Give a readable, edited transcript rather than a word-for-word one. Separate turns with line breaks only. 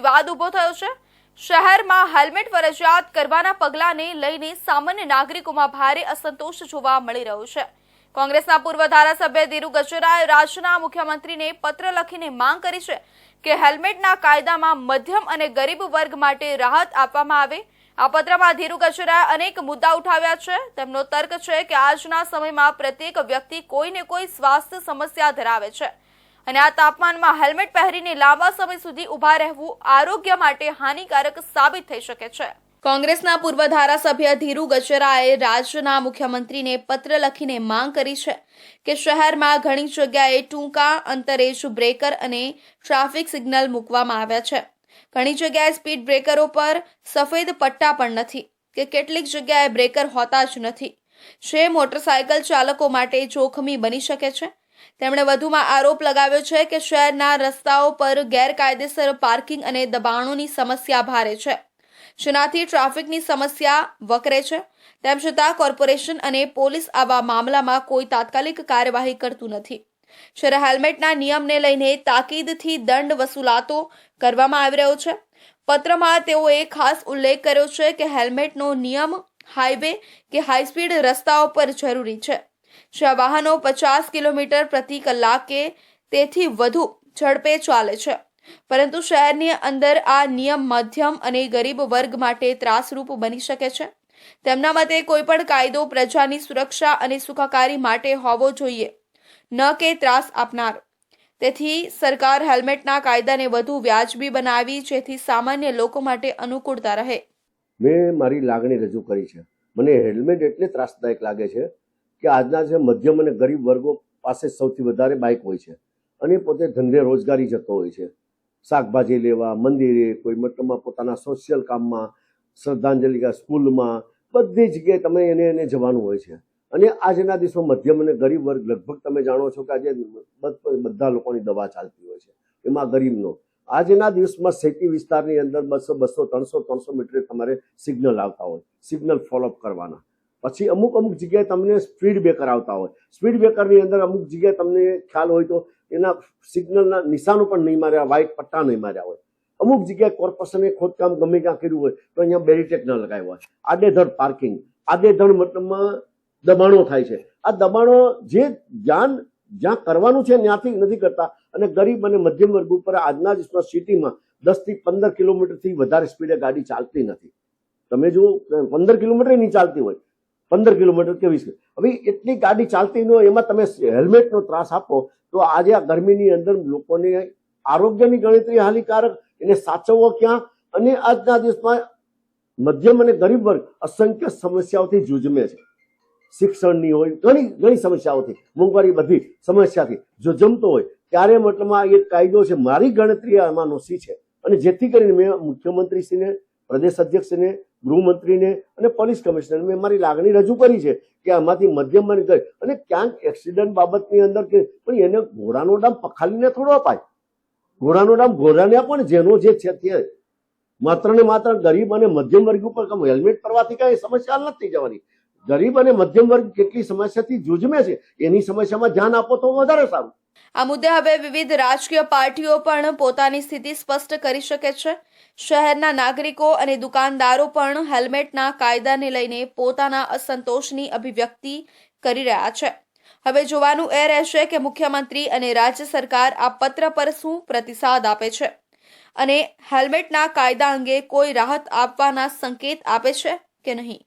વિવાદ ઊભો થયો છે। શહેરમાં હેલ્મેટ ફરજિયાત કરવાના પગલાને લઈને સામાન્ય નાગરિકોમાં ભારે અસંતોષ જોવા મળી રહ્યો છે। કોંગ્રેસના પૂર્વ ધારાસભ્ય ધીરુ ગજેરાએ રાજ્યના મુખ્યમંત્રીને પત્ર લખીને માંગ કરી છે કે હેલ્મેટના કાયદામાં મધ્યમ અને ગરીબ વર્ગ માટે રાહત આપવામાં આવે। આ પત્રમાં ધીરુ ગજેરાએ અનેક મુદ્દા ઉઠાવ્યા છે। તેમનો તર્ક છે કે આજના સમયમાં પ્રત્યેક વ્યક્તિ કોઈને કોઈ સ્વાસ્થ્ય સમસ્યા ધરાવે છે અને આ તાપમાનમાં હેલ્મેટ પહેરીને લાંબા સમય સુધી ઊભા રહેવું આરોગ્ય માટે હાનિકારક સાબિત થઈ શકે છે। કોંગ્રેસના પૂર્વ ધારાસભ્ય ધીરુ ગજેરાએ રાજ્યના મુખ્યમંત્રીને પત્ર લખીને માંગ કરી છે કે શહેરમાં ઘણી જગ્યાએ ટૂંકા અંતરે જ બ્રેકર અને ટ્રાફિક સિગ્નલ મૂકવામાં આવ્યા છે। ઘણી જગ્યાએ સ્પીડ બ્રેકરો પર સફેદ પટ્ટા પણ નથી કે કેટલીક જગ્યાએ બ્રેકર હોતા જ નથી, જે મોટરસાયકલ ચાલકો માટે જોખમી બની શકે છે। તેમણે વધુમાં આરોપ લગાવ્યો છે કે શહેરના રસ્તાઓ પર ગેરકાયદેસર પાર્કિંગ અને દબાણોની સમસ્યા ભારે છે, જેનાથી ટ્રાફિકની સમસ્યા વકરે છે। તેમ છતાં કોર્પોરેશન અને પોલીસ આવા મામલામાં કોઈ તાત્કાલિક કાર્યવાહી કરતું નથી। જ્યારે હેલ્મેટના નિયમને લઈને તાકીદથી દંડ વસૂલાતો કરવામાં આવી રહ્યો છે। પત્રમાં તેઓએ ખાસ ઉલ્લેખ કર્યો છે કે હેલ્મેટનો નિયમ હાઈવે કે હાઈસ્પીડ રસ્તાઓ પર જરૂરી છે, જ્યાં વાહનો 50 કિલોમીટર પ્રતિ કલાકે તેથી વધુ ઝડપે ચાલે છે, પરંતુ શહેરની અંદર આ નિયમ મધ્યમ અને ગરીબ વર્ગ માટે ત્રાસરૂપ બની શકે છે। તેમના મતે કોઈપણ કાયદો પ્રજાની સુરક્ષા અને સુખાકારી માટે હોવો જોઈએ, ન કે ત્રાસ આપનાર। તેથી સરકાર હેલ્મેટના કાયદાને વધુ વ્યાજબી બનાવી જેથી સામાન્ય લોકો માટે અનુકૂળતા રહે।
મેં મારી લાગણી રજૂ કરી છે। મને હેલ્મેટ એટલે ત્રાસદાયક લાગે છે કે આજના જે મધ્યમ અને ગરીબ વર્ગો પાસે સૌથી વધારે બાઇક હોય છે અને પોતે ધંધે રોજગારી જતો હોય છે, શાકભાજી લેવા, મંદિરે, કોઈ મતલબમાં પોતાના સોશિયલ કામમાં, શ્રદ્ધાંજલિ સ્કૂલમાં, બધી જગ્યાએ તમે એને જવાનું હોય છે। અને આજના દિવસમાં મધ્યમ અને ગરીબ વર્ગ લગભગ તમે જાણો છો કે આજે બધા લોકોની દવા ચાલતી હોય છે, એમાં ગરીબનો આજના દિવસમાં સિટી વિસ્તારની અંદર 200, 200, 300 મીટરે તમારે સિગ્નલ આવતા હોય, સિગ્નલ ફોલોઅપ કરવાના। પછી અમુક જગ્યાએ તમને સ્પીડ બ્રેકર આવતા હોય, સ્પીડ બ્રેકરની અંદર અમુક જગ્યાએ તમને ખ્યાલ હોય તો એના સિગ્નલના નિશાનો પણ નહીં માર્યા, વ્હાઇટ પટ્ટા નહીં માર્યા હોય। અમુક જગ્યાએ કોર્પોરેશને ખોદકામ ગમે ત્યાં કર્યું હોય તો અહીંયા બેરીટેક ન લગાવ્યા હોય। આડેધડ પાર્કિંગ, આડેધડ મતલબમાં દબાણો થાય છે। આ દબાણો જ્યાં કરવાનું છે ત્યાંથી નથી કરતા અને ગરીબ અને મધ્યમ વર્ગ ઉપર આજના દિવસમાં સિટીમાં 10 થી 15 કિલોમીટરથી વધારે સ્પીડે ગાડી ચાલતી નથી। તમે જુઓ 15 કિલોમીટર નહીં ચાલતી હોય, 15 કિલોમીટર કે 20, હવે એટલી ગાડી ચાલતી ન હોય એમાં તમે હેલ્મેટનો ત્રાસ આપો તો આજે આ ગરમીની અંદર લોકોને આરોગ્યની ગણતરી હાનિકારક, એને સાચવવો ક્યાં? અને આજના દિવસમાં મધ્યમ અને ગરીબ વર્ગ અસંખ્ય સમસ્યાઓથી જૂઝમે છે। શિક્ષણની હોય, ઘણી સમસ્યાઓથી, મોંઘવારી, બધી સમસ્યાથી જો જમતો હોય ત્યારે મતલબમાં એક કાયદો છે, મારી ગણતરી આમાં નોસી છે અને જેથી કરીને મેં મુખ્યમંત્રીશ્રીને, પ્રદેશ અધ્યક્ષને, ગૃહમંત્રીને અને પોલીસ કમિશનરને મેં મારી લાગણી રજૂ કરી છે કે આમાંથી મધ્યમ અને ક્યાંક એક્સિડન્ટ બાબતની અંદર કે પણ એને ઘોડાનો ડામ પખાલીને થોડો અપાય, ઘોડાનો ડામ ઘોડાને આપો ને, જેનો જે છે તે। માત્ર ને માત્ર ગરીબ અને મધ્યમ વર્ગ ઉપર હેલ્મેટ કરવાથી કઈ સમસ્યા નથી જવાની। ગરીબ અને મધ્યમ વર્ગ કેટલી સમસ્યાથી જૂઝમે છે એની સમસ્યામાં ધ્યાન આપો તો વધારે સારું।
આ મુદ્દે હવે વિવિધ રાજકીય પાર્ટીઓ પણ પોતાની સ્થિતિ સ્પષ્ટ કરી શકે છે। શહેરના નાગરિકો અને દુકાનદારો પણ હેલ્મેટના કાયદાને લઈને પોતાના અસંતોષની અભિવ્યક્તિ કરી રહ્યા છે। હવે જોવાનું એ રહેશે કે મુખ્યમંત્રી અને રાજ્ય સરકાર આ પત્ર પર શું પ્રતિસાદ આપે છે અને હેલ્મેટના કાયદા અંગે કોઈ રાહત આપવાના સંકેત આપે છે કે નહીં।